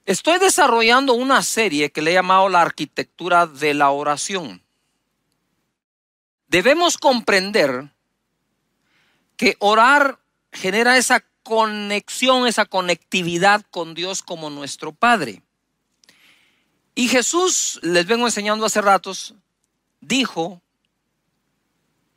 Estoy desarrollando una serie que le he llamado la arquitectura de la oración. Debemos comprender que orar genera esa conexión, esa conectividad con Dios como nuestro Padre. Y Jesús, les vengo enseñando hace ratos, dijo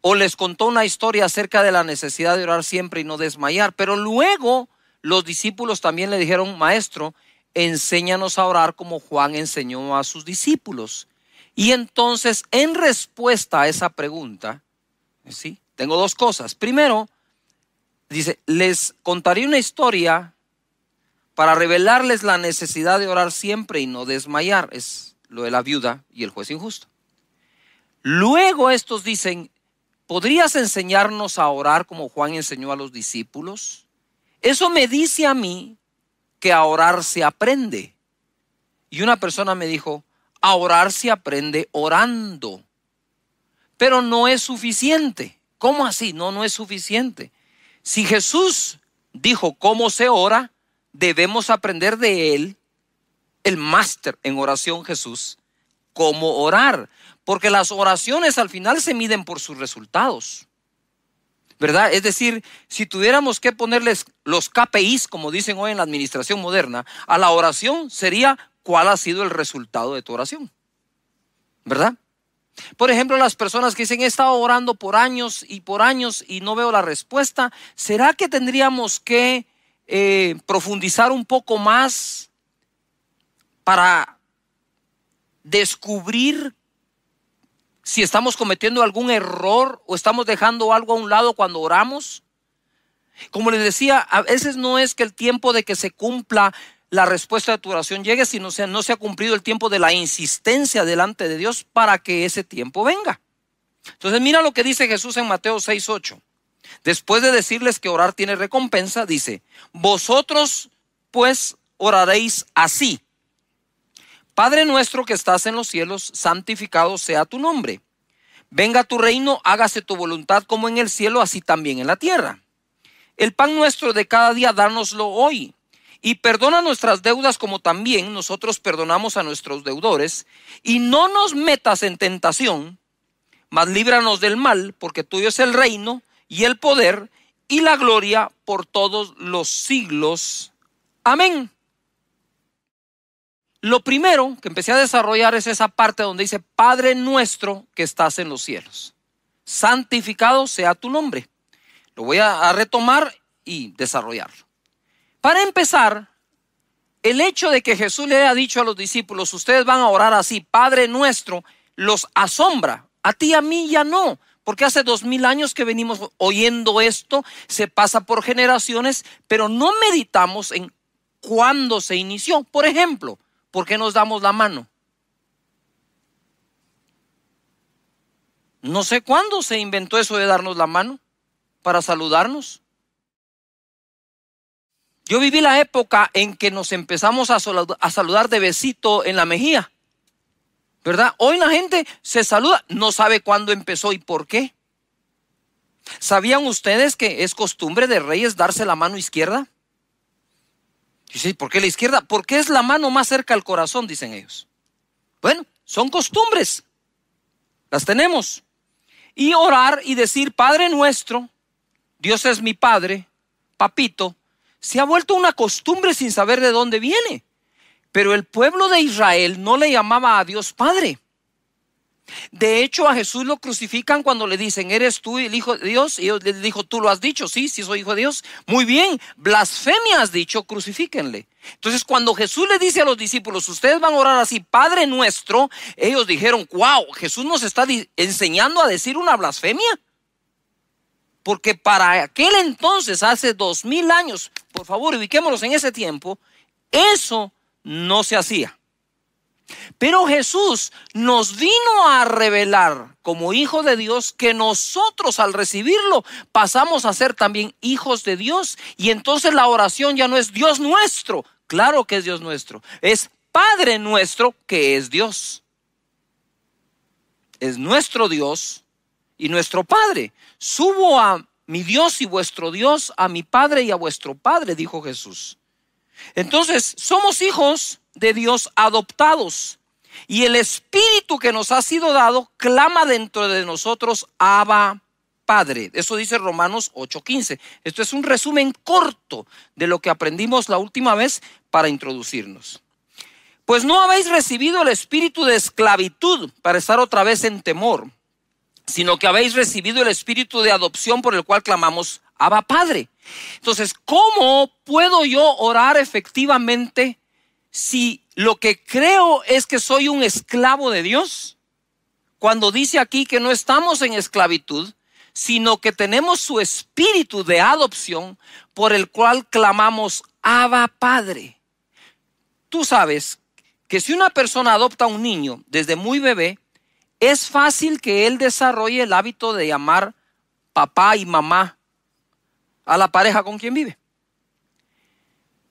o les contó una historia acerca de la necesidad de orar siempre y no desmayar. Pero luego los discípulos también le dijeron: Maestro, enséñanos a orar como Juan enseñó a sus discípulos. Y entonces, en respuesta a esa pregunta, ¿sí?, tengo dos cosas. Primero, dice: les contaré una historia para revelarles la necesidad de orar siempre y no desmayar. Es lo de la viuda y el juez injusto. Luego estos dicen: ¿podrías enseñarnos a orar como Juan enseñó a los discípulos? Eso me dice a mí que a orar se aprende. Y una persona me dijo: a orar se aprende orando. Pero no es suficiente. ¿Cómo así? No es suficiente. Si Jesús dijo cómo se ora, debemos aprender de él, el máster en oración Jesús, cómo orar. Porque las oraciones al final se miden por sus resultados, ¿verdad? Es decir, si tuviéramos que ponerles los KPIs, como dicen hoy en la administración moderna, a la oración, sería cuál ha sido el resultado de tu oración, ¿verdad? Por ejemplo, las personas que dicen: he estado orando por años y no veo la respuesta. ¿Será que tendríamos que profundizar un poco más para descubrir si estamos cometiendo algún error o estamos dejando algo a un lado cuando oramos? Como les decía, a veces no es que el tiempo de que se cumpla la respuesta de tu oración llegue, sino no se ha cumplido el tiempo de la insistencia delante de Dios para que ese tiempo venga. Entonces mira lo que dice Jesús en Mateo 6:8. Después de decirles que orar tiene recompensa, dice: vosotros pues oraréis así: Padre nuestro que estás en los cielos, santificado sea tu nombre. Venga tu reino, hágase tu voluntad como en el cielo, así también en la tierra. El pan nuestro de cada día, dánoslo hoy. Y perdona nuestras deudas como también nosotros perdonamos a nuestros deudores. Y no nos metas en tentación, mas líbranos del mal, porque tuyo es el reino y el poder y la gloria por todos los siglos. Amén. Lo primero que empecé a desarrollar es esa parte donde dice: Padre nuestro que estás en los cielos, santificado sea tu nombre. Lo voy a retomar y desarrollarlo. Para empezar, el hecho de que Jesús le haya dicho a los discípulos: ustedes van a orar así, Padre nuestro, los asombra. A ti y a mí ya no, porque hace 2000 años que venimos oyendo esto, se pasa por generaciones, pero no meditamos en cuándo se inició. Por ejemplo, ¿por qué nos damos la mano? No sé cuándo se inventó eso de darnos la mano para saludarnos. Yo viví la época en que nos empezamos a saludar de besito en la mejilla, ¿verdad? Hoy la gente se saluda, no sabe cuándo empezó y por qué. ¿Sabían ustedes que es costumbre de reyes darse la mano izquierda? Dice: ¿por qué la izquierda? Porque es la mano más cerca al corazón, dicen ellos. Bueno, son costumbres, las tenemos. Y orar y decir: Padre nuestro, Dios es mi Padre, papito, se ha vuelto una costumbre sin saber de dónde viene. Pero el pueblo de Israel no le llamaba a Dios Padre. De hecho, a Jesús lo crucifican cuando le dicen: ¿eres tú el Hijo de Dios? Y Dios le dijo: ¿tú lo has dicho? Sí, soy Hijo de Dios. Muy bien, blasfemia has dicho, crucifíquenle. Entonces, cuando Jesús le dice a los discípulos: ustedes van a orar así, Padre nuestro, ellos dijeron: wow, Jesús nos está enseñando a decir una blasfemia. Porque para aquel entonces, hace 2000 años, por favor, ubiquémonos en ese tiempo, eso no se hacía. Pero Jesús nos vino a revelar como hijo de Dios que nosotros, al recibirlo, pasamos a ser también hijos de Dios. Y entonces la oración ya no es Dios nuestro. Claro que es Dios nuestro. Es Padre nuestro, que es Dios. Es nuestro Dios y nuestro Padre. Subo a mi Dios y vuestro Dios, a mi Padre y a vuestro Padre, dijo Jesús. Entonces, somos hijos de Dios adoptados. Y el Espíritu que nos ha sido dado clama dentro de nosotros, Abba, Padre. Eso dice Romanos 8:15. Esto es un resumen corto de lo que aprendimos la última vez para introducirnos. Pues no habéis recibido el espíritu de esclavitud para estar otra vez en temor, sino que habéis recibido el espíritu de adopción por el cual clamamos, Abba, Padre. Entonces, ¿cómo puedo yo orar efectivamente si lo que creo es que soy un esclavo de Dios? Cuando dice aquí que no estamos en esclavitud, sino que tenemos su espíritu de adopción por el cual clamamos, Abba, Padre. Tú sabes que si una persona adopta a un niño desde muy bebé, es fácil que él desarrolle el hábito de llamar papá y mamá a la pareja con quien vive.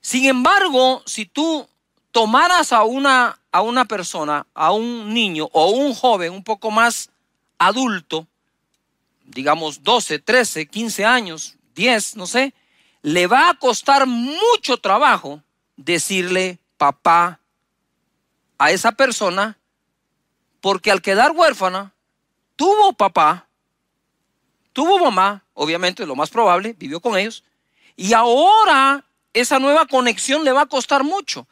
Sin embargo, si tú tomaras a una persona, a un niño o un joven un poco más adulto, digamos 12, 13, 15 años, 10, no sé, le va a costar mucho trabajo decirle papá a esa persona, porque al quedar huérfana, tuvo papá, tuvo mamá, obviamente lo más probable, vivió con ellos, y ahora esa nueva conexión le va a costar mucho.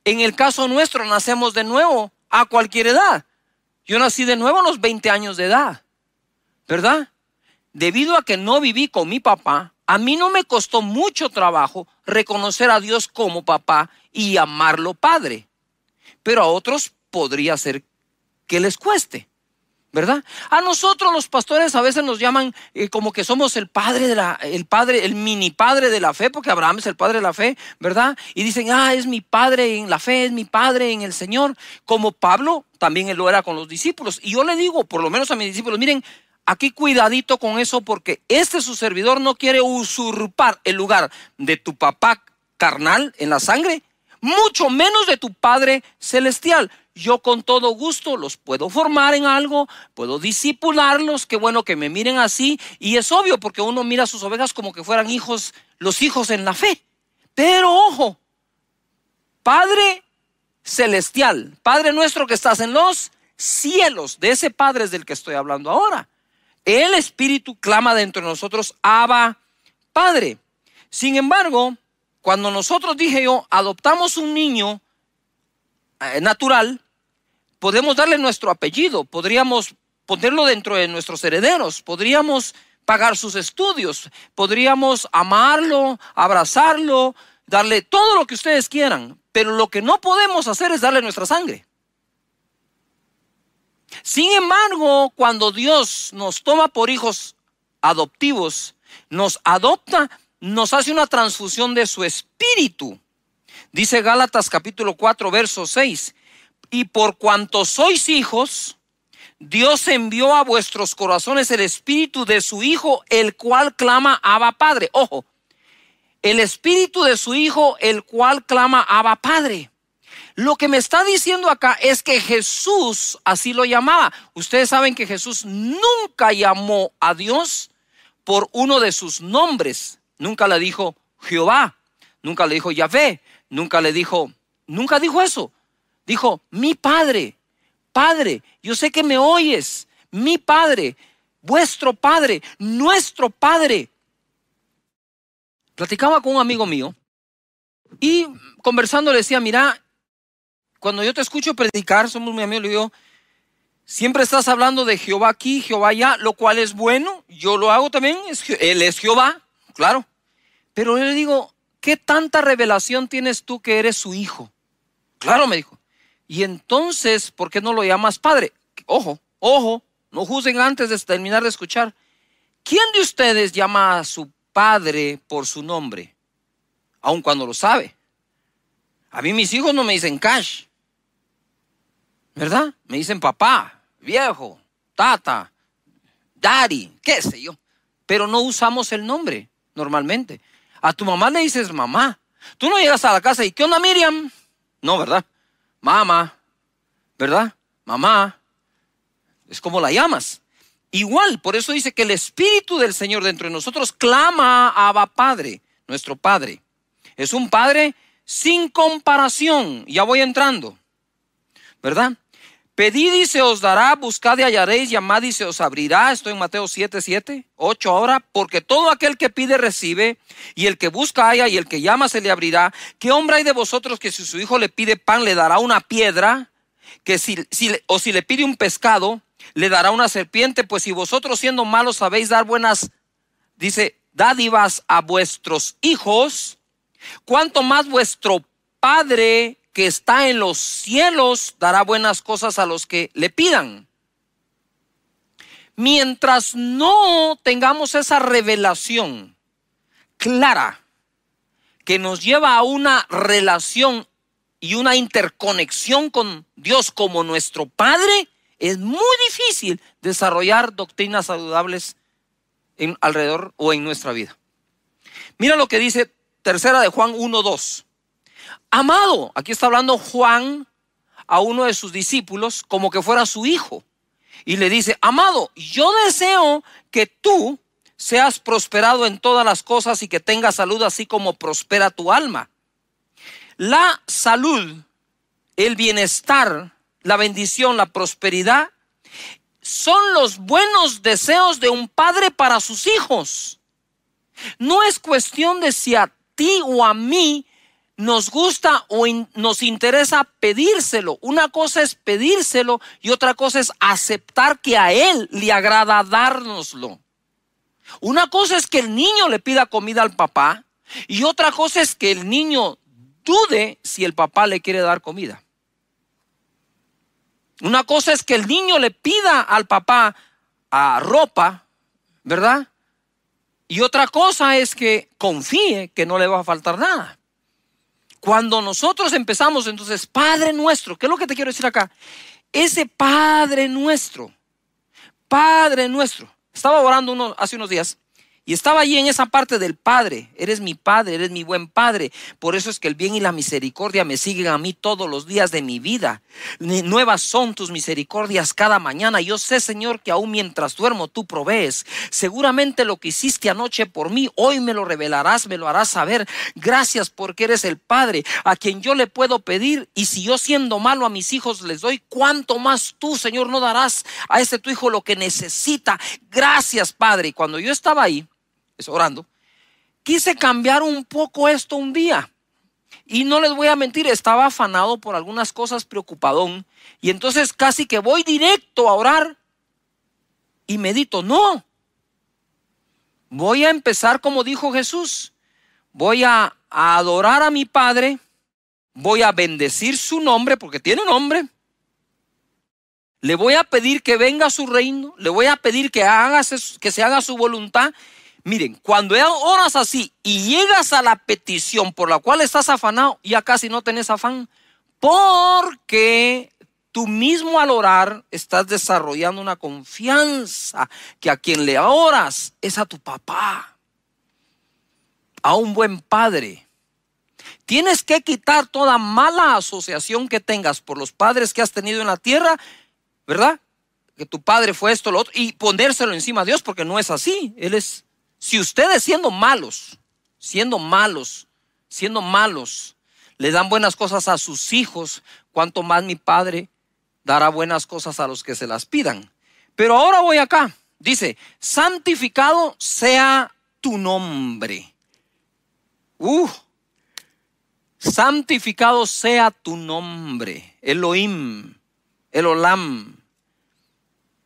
En el caso nuestro, nacemos de nuevo a cualquier edad. Yo nací de nuevo a los 20 años de edad, ¿verdad? Debido a que no viví con mi papá, a mí no me costó mucho trabajo reconocer a Dios como papá y llamarlo Padre. Pero a otros podría ser que les cueste, ¿verdad? A nosotros los pastores a veces nos llaman como que somos el mini padre de la fe, porque Abraham es el padre de la fe, ¿verdad? Y dicen, es mi padre en la fe, es mi padre en el Señor. Como Pablo, también él lo era con los discípulos. Y yo le digo, por lo menos a mis discípulos, miren, aquí cuidadito con eso, porque su servidor no quiere usurpar el lugar de tu papá carnal en la sangre, mucho menos de tu Padre celestial. Yo con todo gusto los puedo formar en algo, puedo discipularlos, qué bueno que me miren así, y es obvio porque uno mira a sus ovejas como que fueran hijos, los hijos en la fe. Pero ojo, Padre celestial, Padre nuestro que estás en los cielos, de ese Padre es del que estoy hablando ahora. El Espíritu clama dentro de nosotros, Abba, Padre. Sin embargo, cuando nosotros, dije yo, adoptamos un niño natural, podemos darle nuestro apellido, podríamos ponerlo dentro de nuestros herederos, podríamos pagar sus estudios, podríamos amarlo, abrazarlo, darle todo lo que ustedes quieran, pero lo que no podemos hacer es darle nuestra sangre. Sin embargo, cuando Dios nos toma por hijos adoptivos, nos adopta, nos hace una transfusión de su espíritu. Dice Gálatas capítulo 4, verso 6. Y por cuanto sois hijos, Dios envió a vuestros corazones el espíritu de su Hijo, el cual clama Abba, Padre. Ojo, el espíritu de su Hijo, el cual clama Abba, Padre. Lo que me está diciendo acá es que Jesús así lo llamaba. Ustedes saben que Jesús nunca llamó a Dios por uno de sus nombres. Nunca le dijo Jehová, nunca le dijo Yahvé, nunca dijo eso. Dijo, mi Padre, Padre, yo sé que me oyes, mi Padre, vuestro Padre, nuestro Padre. Platicaba con un amigo mío y conversando le decía, mira, cuando yo te escucho predicar, somos muy amigos, le digo, siempre estás hablando de Jehová aquí, Jehová allá, lo cual es bueno, yo lo hago también, Él es Jehová, claro. Pero yo le digo, ¿qué tanta revelación tienes tú que eres su hijo? Claro, me dijo. Y entonces, ¿por qué no lo llamas Padre? Ojo, no juzguen antes de terminar de escuchar. ¿Quién de ustedes llama a su padre por su nombre? Aun cuando lo sabe. A mí mis hijos no me dicen Cash, ¿verdad? Me dicen papá, viejo, tata, daddy, qué sé yo. Pero no usamos el nombre normalmente. A tu mamá le dices mamá. Tú no llegas a la casa y ¿qué onda, Miriam? No, ¿verdad? Mamá, ¿verdad? Mamá. Es como la llamas. Igual, por eso dice que el Espíritu del Señor dentro de nosotros clama a Abba, Padre, nuestro Padre. Es un Padre sin comparación. Ya voy entrando, ¿verdad? Pedid y se os dará, buscad y hallaréis, llamad y se os abrirá. Estoy en Mateo 7, 8 ahora. Porque todo aquel que pide recibe, y el que busca halla, y el que llama se le abrirá. ¿Qué hombre hay de vosotros que si su hijo le pide pan le dará una piedra? Que si le pide un pescado le dará una serpiente. Pues si vosotros siendo malos sabéis dar buenas, dice, dádivas a vuestros hijos, cuánto más vuestro Padre que está en los cielos dará buenas cosas a los que le pidan. Mientras no tengamos esa revelación clara que nos lleva a una relación y una interconexión con Dios como nuestro Padre, es muy difícil desarrollar doctrinas saludables alrededor o en nuestra vida. Mira lo que dice tercera de Juan 1:2. Amado, aquí está hablando Juan a uno de sus discípulos como que fuera su hijo. Y le dice, amado, yo deseo que tú seas prosperado en todas las cosas y que tengas salud así como prospera tu alma. La salud, el bienestar, la bendición, la prosperidad son los buenos deseos de un padre para sus hijos. No es cuestión de si a ti o a mí nos gusta o nos interesa pedírselo. Una cosa es pedírselo y otra cosa es aceptar que a él le agrada dárnoslo. Una cosa es que el niño le pida comida al papá y otra cosa es que el niño dude si el papá le quiere dar comida. Una cosa es que el niño le pida al papá ropa, ¿verdad? Y otra cosa es que confíe que no le va a faltar nada. Cuando nosotros empezamos, entonces, Padre nuestro, ¿qué es lo que te quiero decir acá? Ese Padre nuestro, estaba orando hace unos días y estaba allí en esa parte del Padre. Eres mi Padre, eres mi buen Padre. Por eso es que el bien y la misericordia me siguen a mí todos los días de mi vida. Nuevas son tus misericordias cada mañana. Yo sé, Señor, que aún mientras duermo tú provees. Seguramente lo que hiciste anoche por mí, hoy me lo revelarás, me lo harás saber. Gracias porque eres el Padre a quien yo le puedo pedir. Y si yo siendo malo a mis hijos les doy, ¿cuánto más tú, Señor, no darás a ese tu hijo lo que necesita? Gracias, Padre. Y cuando yo estaba ahí, orando, quise cambiar un poco esto un día. Y no les voy a mentir, estaba afanado por algunas cosas, preocupadón. Y entonces casi que voy directo a orar y medito. No, voy a empezar como dijo Jesús. Voy a adorar a mi Padre. Voy a bendecir su nombre porque tiene nombre. Le voy a pedir que venga a su reino. Le voy a pedir que se haga su voluntad. Miren, cuando oras así y llegas a la petición por la cual estás afanado, ya casi no tenés afán, porque tú mismo al orar estás desarrollando una confianza que a quien le oras es a tu papá, a un buen padre. Tienes que quitar toda mala asociación que tengas por los padres que has tenido en la tierra, ¿verdad? Que tu padre fue esto, lo otro, y ponérselo encima a Dios, porque no es así. Si ustedes siendo malos, le dan buenas cosas a sus hijos, cuánto más mi Padre dará buenas cosas a los que se las pidan. Pero ahora voy acá. Dice, santificado sea tu nombre. Santificado sea tu nombre. Elohim, el Olam,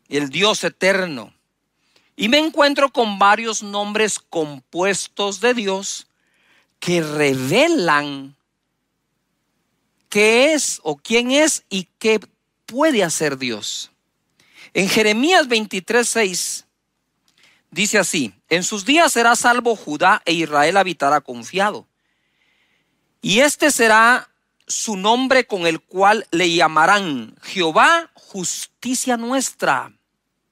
el Dios eterno. Y me encuentro con varios nombres compuestos de Dios que revelan qué es o quién es y qué puede hacer Dios. En Jeremías 23:6 dice así: en sus días será salvo Judá e Israel habitará confiado. Y este será su nombre con el cual le llamarán Jehová, justicia nuestra.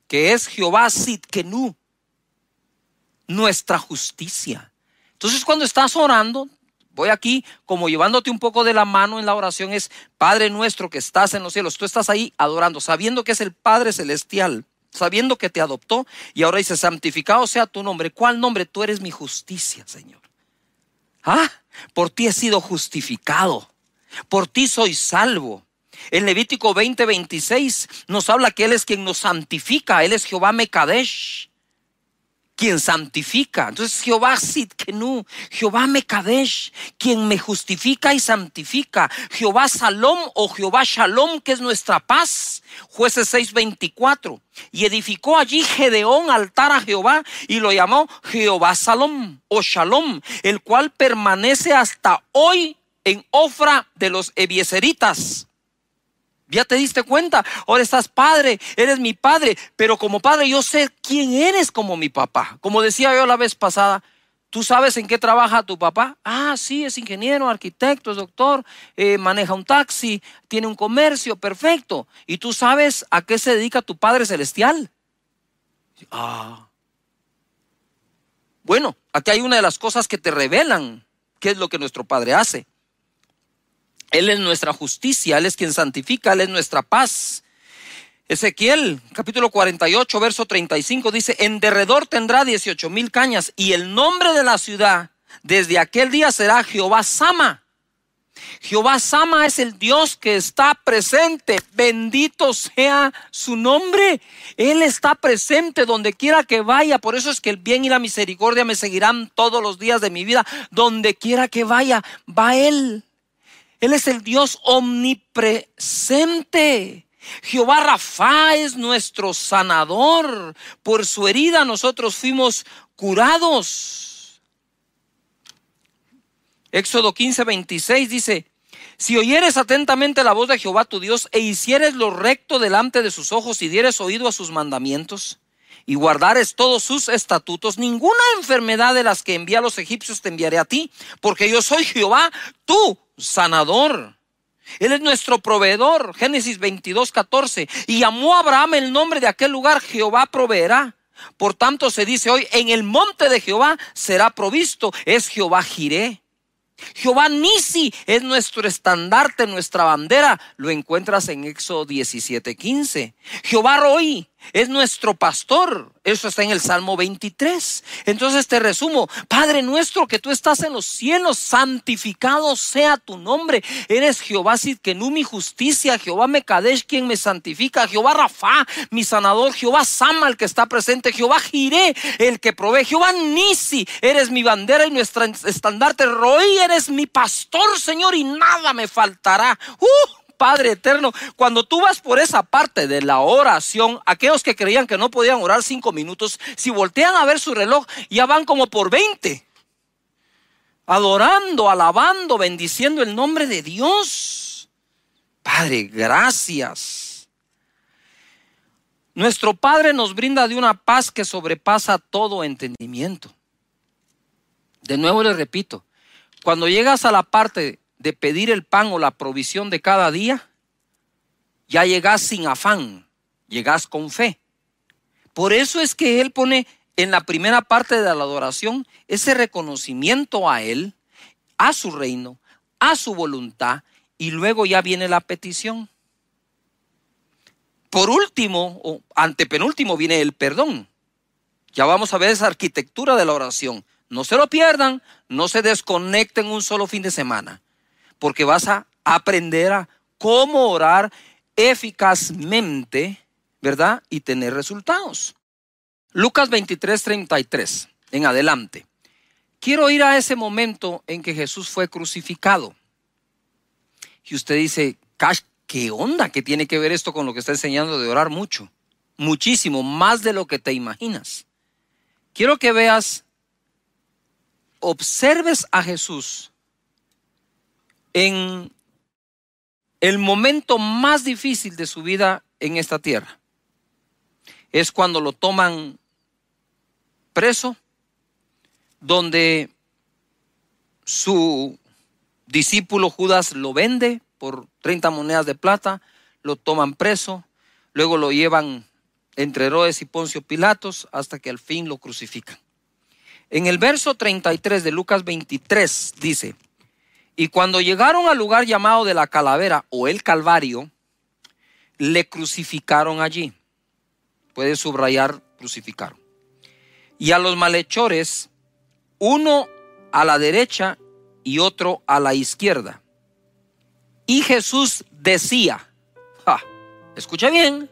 Que es Jehová Sidkenu, nuestra justicia. Entonces cuando estás orando, voy aquí como llevándote un poco de la mano en la oración, es Padre nuestro que estás en los cielos. Tú estás ahí adorando, sabiendo que es el Padre celestial, sabiendo que te adoptó, y ahora dice, santificado sea tu nombre. ¿Cuál nombre? Tú eres mi justicia, Señor. Por ti he sido justificado. Por ti soy salvo. En Levítico 20:26 nos habla que Él es quien nos santifica. Él es Jehová Mekadesh, quien santifica. Entonces Jehová Sidkenu, Jehová Mekadesh, quien me justifica y santifica. Jehová Salom o Jehová Shalom, que es nuestra paz. Jueces 6:24. Y edificó allí Gedeón altar a Jehová y lo llamó Jehová Salom o Shalom, el cual permanece hasta hoy en Ofra de los Ebiezeritas. ¿Ya te diste cuenta? Ahora estás padre, eres mi padre, pero como padre yo sé quién eres como mi papá. Como decía yo la vez pasada, ¿tú sabes en qué trabaja tu papá? Ah, sí, es ingeniero, arquitecto, es doctor, maneja un taxi, tiene un comercio, perfecto. ¿Y tú sabes a qué se dedica tu Padre Celestial? Bueno, aquí hay una de las cosas que te revelan qué es lo que nuestro Padre hace. Él es nuestra justicia, Él es quien santifica, Él es nuestra paz. Ezequiel, capítulo 48, verso 35 dice: en derredor tendrá 18,000 cañas y el nombre de la ciudad desde aquel día será Jehová Sama. Jehová Sama es el Dios que está presente. Bendito sea su nombre. Él está presente donde quiera que vaya. Por eso es que el bien y la misericordia me seguirán todos los días de mi vida. Donde quiera que vaya, va Él. Él es el Dios omnipresente. Jehová Rafa es nuestro sanador. Por su herida nosotros fuimos curados. Éxodo 15:26 dice: si oyeres atentamente la voz de Jehová tu Dios e hicieres lo recto delante de sus ojos y dieres oído a sus mandamientos y guardares todos sus estatutos, ninguna enfermedad de las que envía a los egipcios te enviaré a ti, porque yo soy Jehová, tu sanador. Él es nuestro proveedor. Génesis 22:14. Y llamó a Abraham el nombre de aquel lugar: Jehová proveerá. Por tanto se dice hoy: en el monte de Jehová será provisto. Es Jehová Jireh. Jehová Nisi es nuestro estandarte, nuestra bandera. Lo encuentras en Éxodo 17:15. Jehová Roi es nuestro pastor. Eso está en el Salmo 23. Entonces te resumo: Padre nuestro que tú estás en los cielos, santificado sea tu nombre. Eres Jehová Sidkenu, mi justicia. Jehová Mekadesh, quien me santifica. Jehová Rafa, mi sanador. Jehová Sama, el que está presente. Jehová Jireh, el que provee. Jehová Nisi, eres mi bandera y nuestra estandarte. Roi, eres mi pastor, Señor, y nada me faltará. Padre eterno, cuando tú vas por esa parte de la oración, aquellos que creían que no podían orar 5 minutos, si voltean a ver su reloj, ya van como por 20. Adorando, alabando, bendiciendo el nombre de Dios. Padre, gracias. Nuestro Padre nos brinda de una paz que sobrepasa todo entendimiento. De nuevo les repito, cuando llegas a la parte de pedir el pan o la provisión de cada día, ya llegas sin afán, llegas con fe. Por eso es que Él pone en la primera parte de la adoración ese reconocimiento a Él, a su reino, a su voluntad, y luego ya viene la petición. Por último, o antepenúltimo, viene el perdón. Ya vamos a ver esa arquitectura de la oración. No se lo pierdan, no se desconecten un solo fin de semana, porque vas a aprender a cómo orar eficazmente, ¿verdad? Y tener resultados. Lucas 23:33, en adelante. Quiero ir a ese momento en que Jesús fue crucificado. Y usted dice: ¿qué onda? ¿Qué tiene que ver esto con lo que está enseñando de orar mucho? Muchísimo, más de lo que te imaginas. Quiero que veas, observes a Jesús en el momento más difícil de su vida en esta tierra. Es cuando lo toman preso, donde su discípulo Judas lo vende por 30 monedas de plata, lo toman preso, luego lo llevan entre Herodes y Poncio Pilatos hasta que al fin lo crucifican. En el verso 33 de Lucas 23 dice: y cuando llegaron al lugar llamado de la calavera o el Calvario, le crucificaron allí. Puedes subrayar crucificaron. Y a los malhechores, uno a la derecha y otro a la izquierda. Y Jesús decía, escucha bien,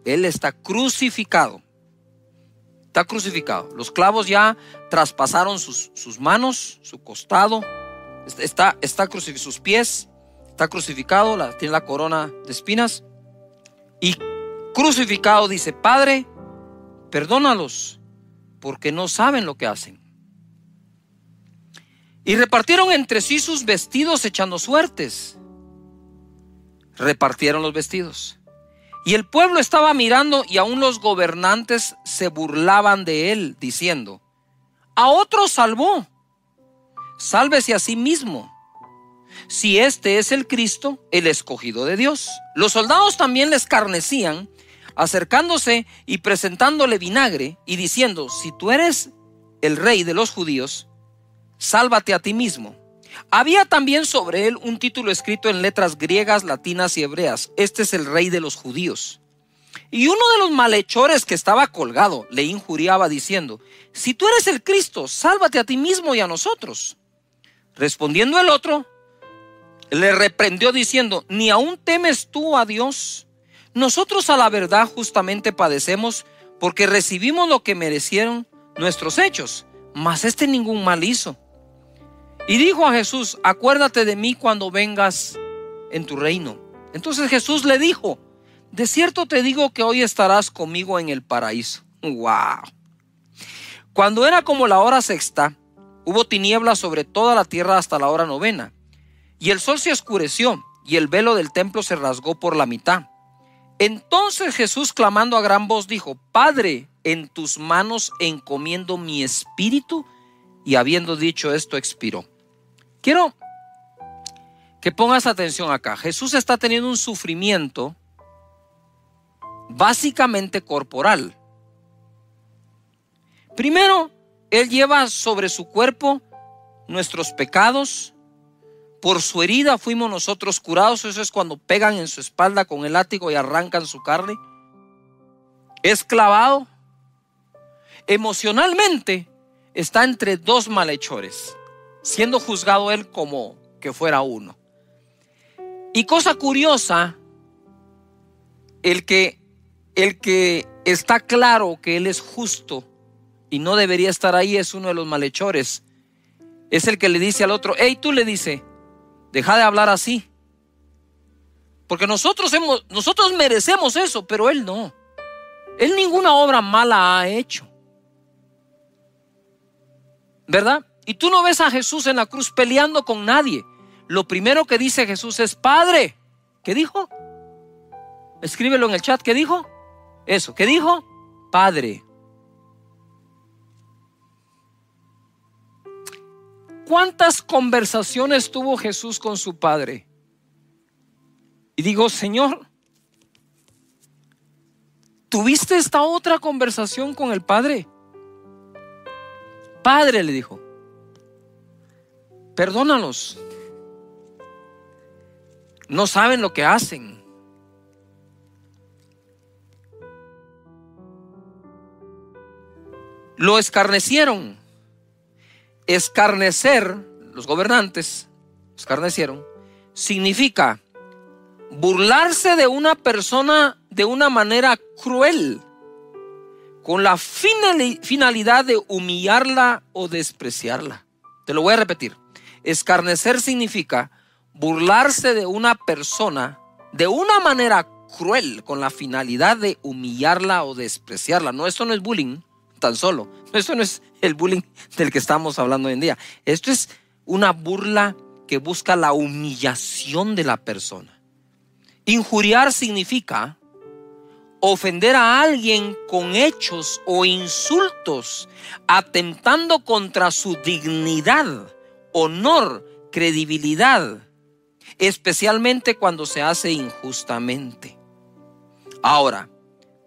Él está crucificado. Está crucificado. Los clavos ya traspasaron sus manos, su costado. Está crucificado, sus pies. Está crucificado, tiene la corona de espinas. Y crucificado dice, Padre, perdónalos, porque no saben lo que hacen. Y repartieron entre sí sus vestidos echando suertes. Repartieron los vestidos. Y el pueblo estaba mirando, y aún los gobernantes se burlaban de él, diciendo, a otro salvó, sálvese a sí mismo, si este es el Cristo, el escogido de Dios. Los soldados también le escarnecían, acercándose y presentándole vinagre, y diciendo, si tú eres el rey de los judíos, sálvate a ti mismo. Había también sobre él un título escrito en letras griegas, latinas y hebreas: este es el rey de los judíos. Y uno de los malhechores que estaba colgado le injuriaba diciendo, si tú eres el Cristo, sálvate a ti mismo y a nosotros. Respondiendo el otro, le reprendió diciendo, ¿ni aún temes tú a Dios? Nosotros a la verdad justamente padecemos, porque recibimos lo que merecieron nuestros hechos, mas este ningún mal hizo. Y dijo a Jesús, acuérdate de mí cuando vengas en tu reino. Entonces Jesús le dijo, de cierto te digo que hoy estarás conmigo en el paraíso. ¡Wow! Cuando era como la hora sexta, hubo tinieblas sobre toda la tierra hasta la hora novena. Y el sol se oscureció, y el velo del templo se rasgó por la mitad. Entonces Jesús, clamando a gran voz, dijo, Padre, en tus manos encomiendo mi espíritu. Y habiendo dicho esto, expiró. Quiero que pongas atención acá. Jesús está teniendo un sufrimiento básicamente corporal. Primero, Él lleva sobre su cuerpo nuestros pecados. Por su herida fuimos nosotros curados. Eso es cuando pegan en su espalda con el látigo y arrancan su carne. Es clavado. Emocionalmente está entre dos malhechores, siendo juzgado él como que fuera uno. Y cosa curiosa, el que está claro que él es justo y no debería estar ahí es uno de los malhechores. Es el que le dice al otro, hey, tú, le dice, deja de hablar así, porque nosotros merecemos eso, pero él no. Él ninguna obra mala ha hecho, ¿verdad? Y tú no ves a Jesús en la cruz peleando con nadie. Lo primero que dice Jesús es Padre. ¿Qué dijo? Escríbelo en el chat. ¿Qué dijo? Eso. ¿Qué dijo? Padre. ¿Cuántas conversaciones tuvo Jesús con su Padre? Y digo, Señor, ¿tuviste esta otra conversación con el Padre? Padre, le dijo, perdónalos. No saben lo que hacen. Lo escarnecieron. Escarnecer, los gobernantes escarnecieron, significa burlarse de una persona de una manera cruel, con la finalidad de humillarla o despreciarla. Te lo voy a repetir. Escarnecer significa burlarse de una persona de una manera cruel, con la finalidad de humillarla o despreciarla. No, esto no es bullying tan solo. Esto no es el bullying del que estamos hablando hoy en día. Esto es una burla que busca la humillación de la persona. Injuriar significa ofender a alguien con hechos o insultos, atentando contra su dignidad, honor, credibilidad, especialmente cuando se hace injustamente. Ahora,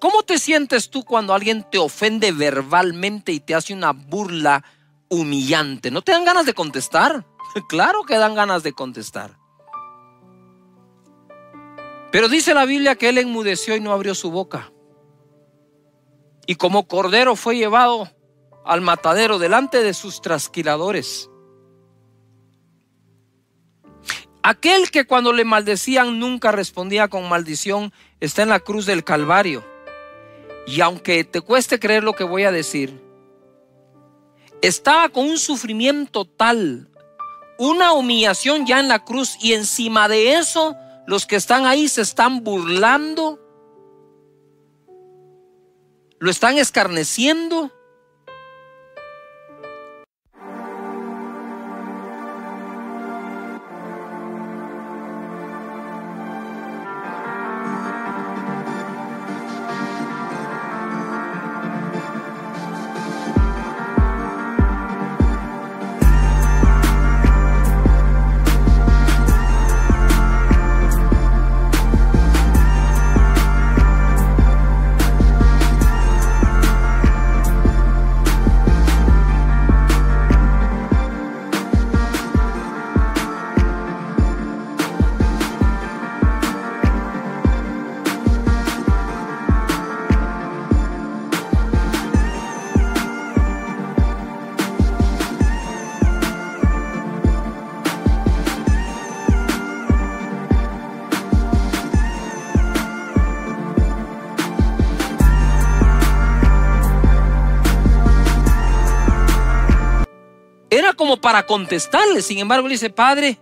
¿cómo te sientes tú cuando alguien te ofende verbalmente y te hace una burla humillante? ¿No te dan ganas de contestar? Claro que dan ganas de contestar. Pero dice la Biblia que él enmudeció y no abrió su boca. Y como cordero fue llevado al matadero delante de sus trasquiladores. Aquel que cuando le maldecían nunca respondía con maldición está en la cruz del Calvario. Y aunque te cueste creer lo que voy a decir, estaba con un sufrimiento tal, una humillación ya en la cruz, y encima de eso los que están ahí se están burlando, lo están escarneciendo. Era como para contestarle. Sin embargo, le dice: Padre,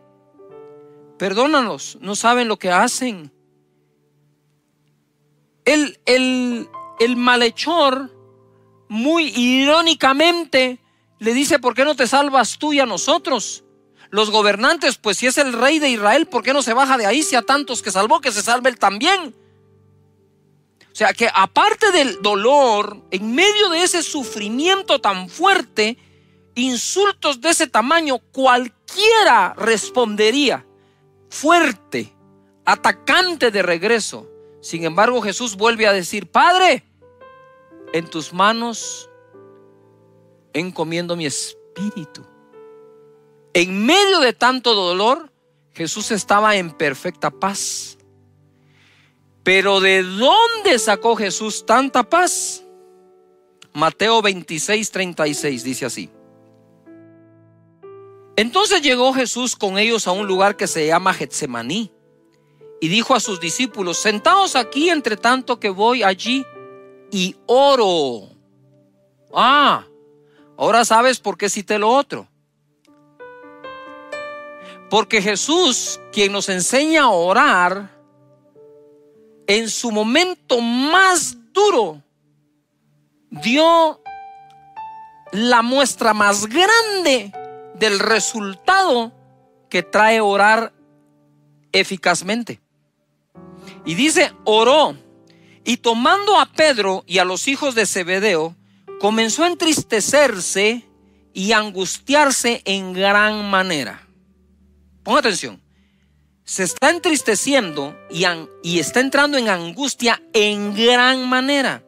perdónanos, no saben lo que hacen. El malhechor, muy irónicamente, le dice: ¿por qué no te salvas tú y a nosotros? Los gobernantes, pues si es el rey de Israel, ¿por qué no se baja de ahí? Si a tantos que salvó, que se salve él también. O sea que aparte del dolor, en medio de ese sufrimiento tan fuerte, insultos de ese tamaño, cualquiera respondería fuerte, atacante de regreso. Sin embargo, Jesús vuelve a decir: Padre, en tus manos encomiendo mi espíritu. En medio de tanto dolor, Jesús estaba en perfecta paz. Pero ¿de dónde sacó Jesús tanta paz? Mateo 26:36 dice así: entonces llegó Jesús con ellos a un lugar que se llama Getsemaní, y dijo a sus discípulos: sentaos aquí entre tanto que voy allí y oro. Ahora sabes por qué cité lo otro. Porque Jesús, quien nos enseña a orar, en su momento más duro, dio la muestra más grande del resultado que trae orar eficazmente. Y dice: oró, y tomando a Pedro y a los hijos de Zebedeo, comenzó a entristecerse y angustiarse en gran manera. Ponga atención. Se está entristeciendo y está entrando en angustia en gran manera.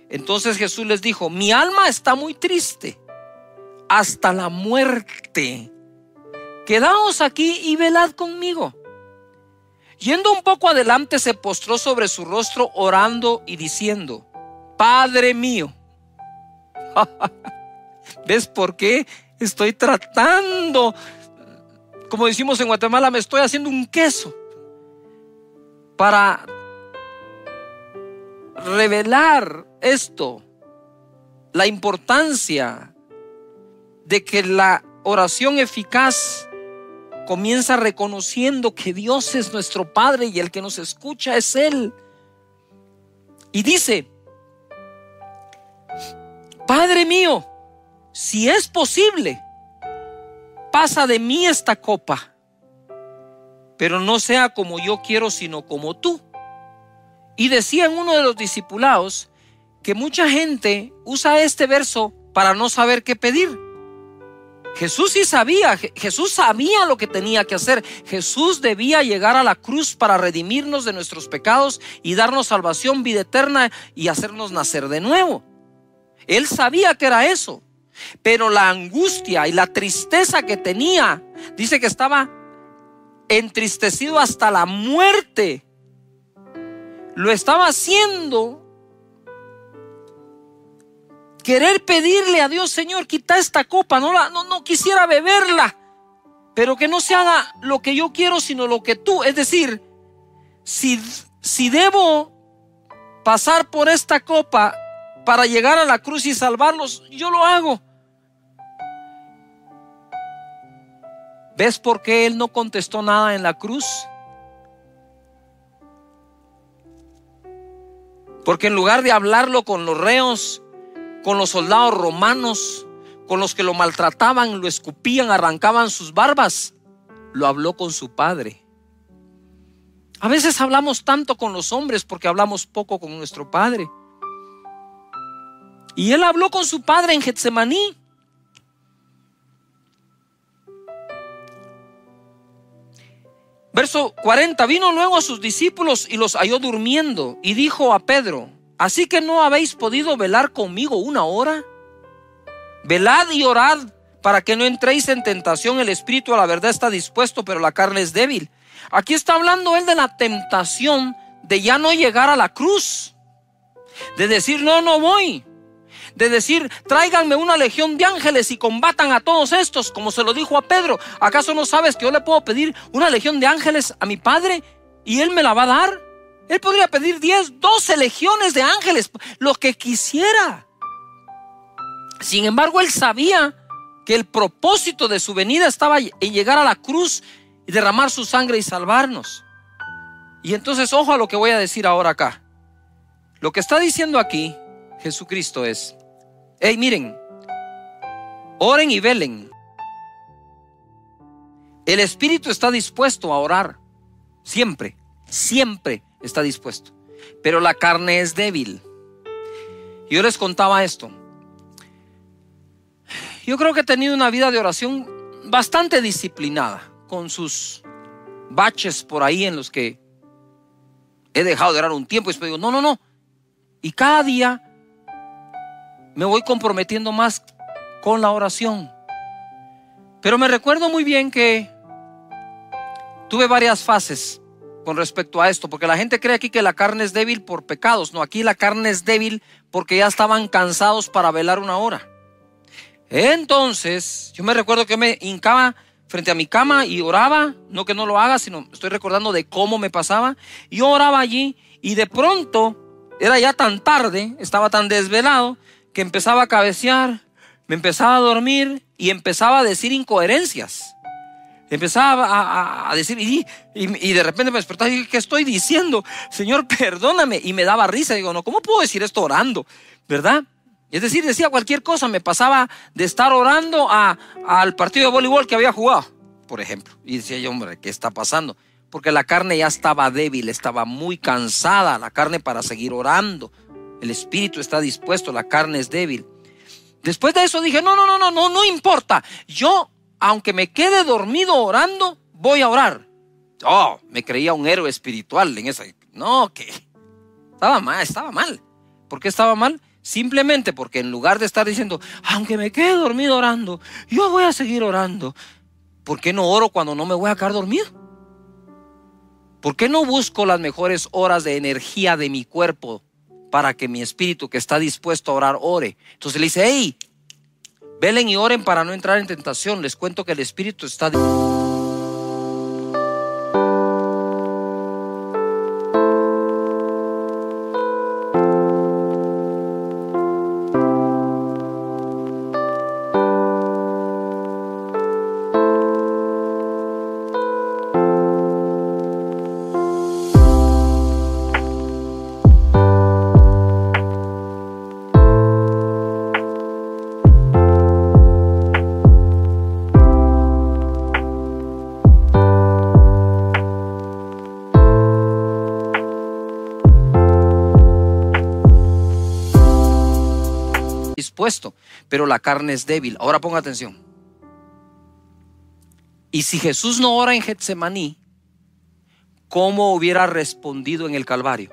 Entonces Jesús les dijo: mi alma está muy triste hasta la muerte. Quedaos aquí y velad conmigo. Yendo un poco adelante, se postró sobre su rostro, orando y diciendo: Padre mío. ¿Ves por qué estoy tratando? Como decimos en Guatemala, me estoy haciendo un queso para revelar esto, la importancia de que la oración eficaz comienza reconociendo que Dios es nuestro Padre y el que nos escucha es Él. Y dice: Padre mío, si es posible, pasa de mí esta copa, pero no sea como yo quiero, sino como tú. Y decía en uno de los discipulados que mucha gente usa este verso para no saber qué pedir. Jesús sí sabía, Jesús sabía lo que tenía que hacer. Jesús debía llegar a la cruz para redimirnos de nuestros pecados y darnos salvación, vida eterna y hacernos nacer de nuevo. Él sabía que era eso. Pero la angustia y la tristeza que tenía, dice que estaba entristecido hasta la muerte. Lo estaba haciendo querer pedirle a Dios: Señor, quita esta copa, no quisiera beberla, pero que no se haga lo que yo quiero, sino lo que tú. Es decir, si debo pasar por esta copa para llegar a la cruz y salvarlos, yo lo hago. ¿Ves por qué él no contestó nada en la cruz? Porque en lugar de hablarlo con los reos, con los soldados romanos, con los que lo maltrataban, lo escupían, arrancaban sus barbas, lo habló con su Padre. A veces hablamos tanto con los hombres porque hablamos poco con nuestro Padre. Y él habló con su Padre en Getsemaní. Verso 40, vino luego a sus discípulos y los halló durmiendo, y dijo a Pedro: ¿así que no habéis podido velar conmigo una hora? Velad y orad para que no entréis en tentación. El espíritu a la verdad está dispuesto, pero la carne es débil. Aquí está hablando él de la tentación de ya no llegar a la cruz, de decir no voy, de decir tráiganme una legión de ángeles y combatan a todos estos, como se lo dijo a Pedro. ¿Acaso no sabes que yo le puedo pedir una legión de ángeles a mi Padre y él me la va a dar? Él podría pedir 10, 12 legiones de ángeles, lo que quisiera. Sin embargo, él sabía que el propósito de su venida estaba en llegar a la cruz y derramar su sangre y salvarnos. Y entonces, ojo a lo que voy a decir ahora acá. Lo que está diciendo aquí Jesucristo es: hey, miren, oren y velen. El espíritu está dispuesto a orar, siempre, siempre está dispuesto, pero la carne es débil. Yo les contaba esto. Yo creo que he tenido una vida de oración bastante disciplinada, con sus baches por ahí en los que he dejado de orar un tiempo y después digo no. Y cada día me voy comprometiendo más con la oración. Pero me recuerdo muy bien que tuve varias fases con respecto a esto, porque la gente cree aquí que la carne es débil por pecados. No, aquí la carne es débil porque ya estaban cansados para velar una hora. Entonces, yo me recuerdo que me hincaba frente a mi cama y oraba, no que no lo haga, sino estoy recordando de cómo me pasaba. Yo oraba allí y de pronto era ya tan tarde, estaba tan desvelado, que empezaba a cabecear, me empezaba a dormir y empezaba a decir incoherencias. Empezaba a decir y de repente me despertaba y dije: ¿qué estoy diciendo? Señor, perdóname. Y me daba risa. Digo, no, ¿cómo puedo decir esto orando? ¿Verdad? Es decir, decía cualquier cosa. Me pasaba de estar orando al partido de voleibol que había jugado, por ejemplo. Y decía yo, hombre, ¿qué está pasando? Porque la carne ya estaba débil, estaba muy cansada la carne para seguir orando. El espíritu está dispuesto, la carne es débil. Después de eso dije, no importa. Yo, aunque me quede dormido orando, voy a orar. Oh, me creía un héroe espiritual en esa. No, que estaba mal. ¿Por qué estaba mal? Simplemente porque en lugar de estar diciendo, aunque me quede dormido orando, yo voy a seguir orando. ¿Por qué no oro cuando no me voy a quedar dormido? ¿Por qué no busco las mejores horas de energía de mi cuerpo para que mi espíritu que está dispuesto a orar ore? Entonces le dice, hey, velen y oren para no entrar en tentación. Les cuento que el espíritu está dispuesto, pero la carne es débil. Ahora ponga atención. Y si Jesús no ora en Getsemaní, ¿cómo hubiera respondido en el Calvario?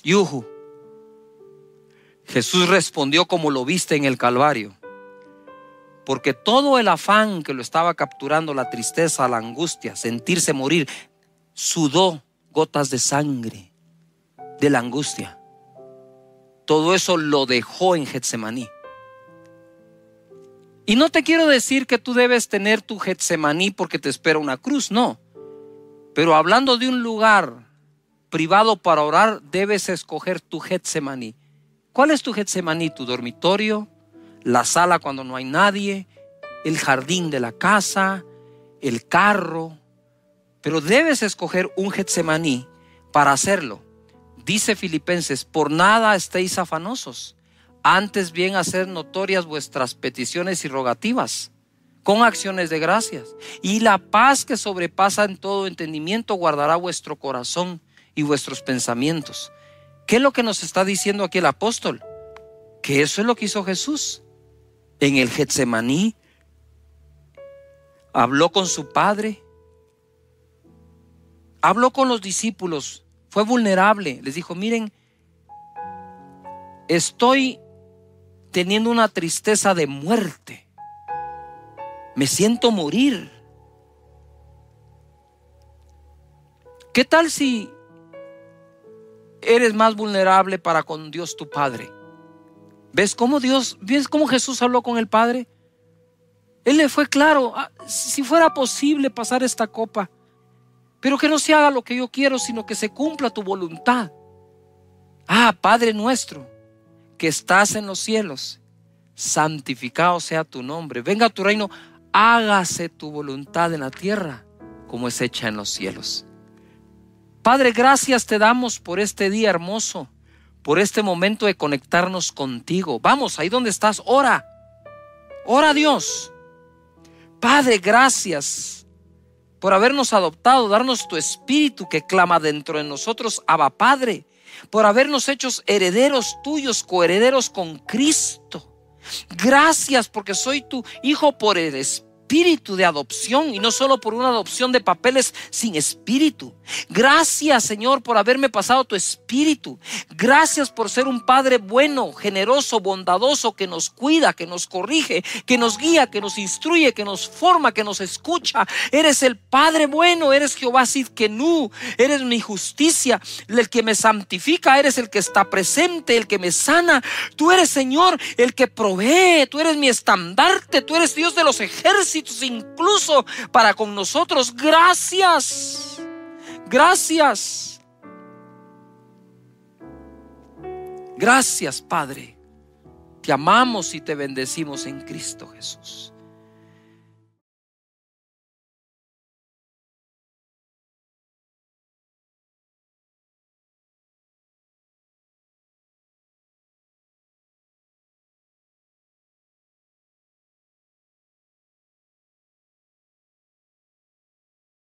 Yuhu. Jesús respondió como lo viste en el Calvario, porque todo el afán que lo estaba capturando, la tristeza, la angustia, sentirse morir, sudó gotas de sangre de la angustia. Todo eso lo dejó en Getsemaní. Y no te quiero decir que tú debes tener tu Getsemaní porque te espera una cruz, no. Pero hablando de un lugar privado para orar, debes escoger tu Getsemaní. ¿Cuál es tu Getsemaní? ¿Tu dormitorio? ¿La sala cuando no hay nadie? ¿El jardín de la casa? ¿El carro? Pero debes escoger un Getsemaní para hacerlo. Dice Filipenses: por nada estéis afanosos, antes bien hacer notorias vuestras peticiones y rogativas con acciones de gracias, y la paz que sobrepasa en todo entendimiento guardará vuestro corazón y vuestros pensamientos. ¿Qué es lo que nos está diciendo aquí el apóstol? Que eso es lo que hizo Jesús en el Getsemaní. Habló con su Padre, habló con los discípulos, fue vulnerable, les dijo: miren, estoy teniendo una tristeza de muerte, me siento morir. ¿Qué tal si eres más vulnerable para con Dios tu Padre? ¿Ves cómo Jesús habló con el Padre? Él le fue claro: si fuera posible pasar esta copa, pero que no se haga lo que yo quiero, sino que se cumpla tu voluntad. Padre nuestro que estás en los cielos, santificado sea tu nombre, venga tu reino, hágase tu voluntad en la tierra como es hecha en los cielos. Padre, gracias te damos por este día hermoso, por este momento de conectarnos contigo. Vamos, ahí donde estás, ora a Dios. Padre, gracias por habernos adoptado, darnos tu espíritu que clama dentro de nosotros, Abba Padre, por habernos hechos herederos tuyos, coherederos con Cristo. Gracias porque soy tu hijo por el espíritu de adopción, y no solo por una adopción de papeles sin espíritu. Gracias, Señor, por haberme pasado tu espíritu. Gracias por ser un Padre bueno, generoso, bondadoso, que nos cuida, que nos corrige, que nos guía, que nos instruye, que nos forma, que nos escucha. Eres el Padre bueno, eres Jehová Sidkenu, eres mi justicia, el que me santifica, eres el que está presente, el que me sana. Tú eres, Señor, el que provee, tú eres mi estandarte, tú eres Dios de los ejércitos, incluso para con nosotros. Gracias. Gracias. Gracias, Padre. Te amamos y te bendecimos en Cristo Jesús.